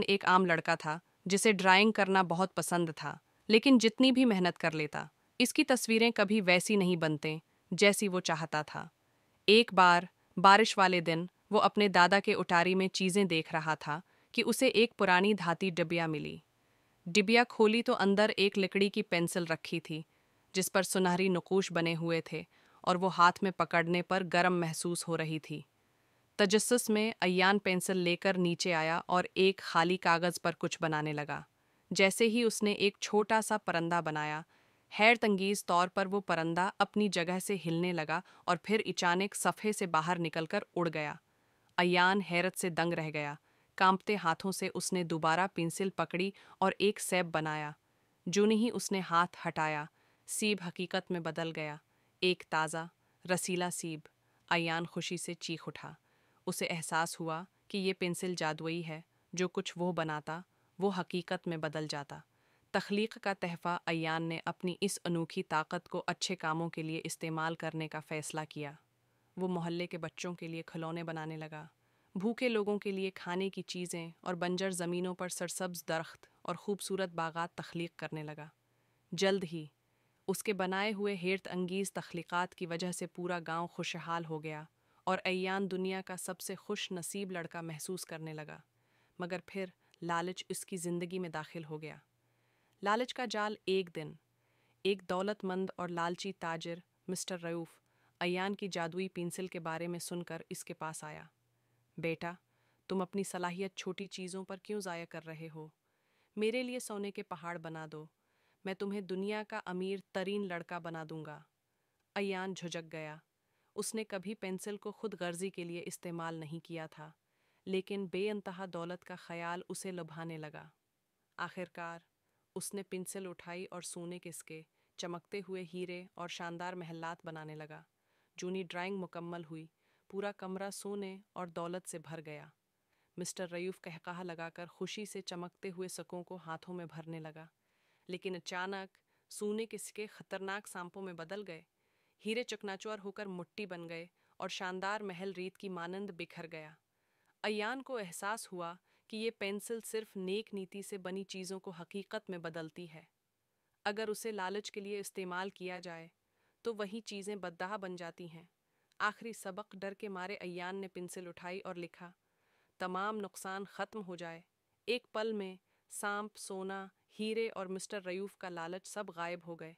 एक आम लड़का था जिसे ड्राइंग करना बहुत पसंद था, लेकिन जितनी भी मेहनत कर लेता, इसकी तस्वीरें कभी वैसी नहीं बनते जैसी वो चाहता था। एक बार बारिश वाले दिन वो अपने दादा के उटारी में चीज़ें देख रहा था कि उसे एक पुरानी धाती डिबिया मिली। डिबिया खोली तो अंदर एक लकड़ी की पेंसिल रखी थी, जिस पर सुनहरी नक़ूश बने हुए थे और वो हाथ में पकड़ने पर गर्म महसूस हो रही थी। तजस्सुस में अय्यान पेंसिल लेकर नीचे आया और एक खाली कागज़ पर कुछ बनाने लगा। जैसे ही उसने एक छोटा सा परंदा बनाया, हैरतंगीज तौर पर वो परंदा अपनी जगह से हिलने लगा और फिर अचानक सफ़े से बाहर निकलकर उड़ गया। अय्यान हैरत से दंग रह गया। कांपते हाथों से उसने दोबारा पेंसिल पकड़ी और एक सेब बनाया। जून ही उसने हाथ हटाया, सीब हकीकत में बदल गया, एक ताज़ा रसीला सीब। अय्यान खुशी से चीख उठा। उसे एहसास हुआ कि ये पेंसिल जादुई है, जो कुछ वो बनाता वो हकीकत में बदल जाता। तख्लीक का तहफ़ा अय्यान ने अपनी इस अनोखी ताकत को अच्छे कामों के लिए इस्तेमाल करने का फ़ैसला किया। वो मोहल्ले के बच्चों के लिए खिलौने बनाने लगा, भूखे लोगों के लिए खाने की चीज़ें और बंजर ज़मीनों पर सरसब्ज़ दरख्त और खूबसूरत बागात तख्लीक करने लगा। जल्द ही उसके बनाए हुए हेरत अंगीज़ तख्लीक़ात की वजह से पूरा गांव खुशहाल हो गया और अय्यान दुनिया का सबसे खुश नसीब लड़का महसूस करने लगा। मगर फिर लालच उसकी ज़िंदगी में दाखिल हो गया। लालच का जाल। एक दिन एक दौलतमंद और लालची ताजिर मिस्टर रऊफ़ अय्यान की जादुई पेंसिल के बारे में सुनकर इसके पास आया। बेटा, तुम अपनी सलाहियत छोटी चीज़ों पर क्यों ज़ाया कर रहे हो? मेरे लिए सोने के पहाड़ बना दो, मैं तुम्हें दुनिया का अमीर तरीन लड़का बना दूंगा। अय्यान झुझक गया। उसने कभी पेंसिल को खुद गर्जी के लिए इस्तेमाल नहीं किया था, लेकिन बेअंतहा दौलत का ख्याल उसे लुभाने लगा। आखिरकार उसने पेंसिल उठाई और सोने के सिक्के, चमकते हुए हीरे और शानदार महलात बनाने लगा। जूनी ड्राइंग मुकम्मल हुई, पूरा कमरा सोने और दौलत से भर गया। मिस्टर रयूफ कहकहा लगाकर खुशी से चमकते हुए सिक्कों को हाथों में भरने लगा। लेकिन अचानक सोने के सिक्के खतरनाक सांपों में बदल गए। हीरे चकनाचूर होकर मुट्ठी बन गए और शानदार महल रीत की मानंद बिखर गया। अय्यान को एहसास हुआ कि ये पेंसिल सिर्फ नेक नीति से बनी चीज़ों को हकीकत में बदलती है। अगर उसे लालच के लिए इस्तेमाल किया जाए तो वही चीज़ें बददाह बन जाती हैं। आखिरी सबक डर के मारे अय्यान ने पेंसिल उठाई और लिखा, तमाम नुकसान ख़त्म हो जाए। एक पल में सांप, सोना, हीरे और मिस्टर रयूफ का लालच सब गायब हो गए।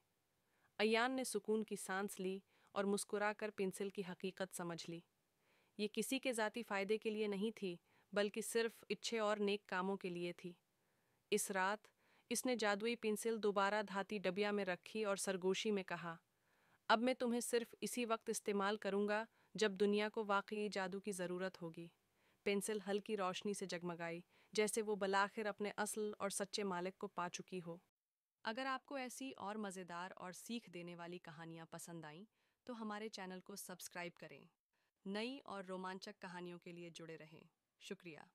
अय्यान ने सुकून की सांस ली और मुस्कुराकर पेंसिल की हकीकत समझ ली। ये किसी के ज़ाती फ़ायदे के लिए नहीं थी, बल्कि सिर्फ इच्छे और नेक कामों के लिए थी। इस रात इसने जादुई पेंसिल दोबारा धाती डबिया में रखी और सरगोशी में कहा, अब मैं तुम्हें सिर्फ इसी वक्त इस्तेमाल करूँगा जब दुनिया को वाकई जादू की ज़रूरत होगी। पेंसिल हल्की रोशनी से जगमगाई, जैसे वो बलाखिर अपने असल और सच्चे मालिक को पा चुकी हो। अगर आपको ऐसी और मज़ेदार और सीख देने वाली कहानियाँ पसंद आईं, तो हमारे चैनल को सब्सक्राइब करें। नई और रोमांचक कहानियों के लिए जुड़े रहें। शुक्रिया।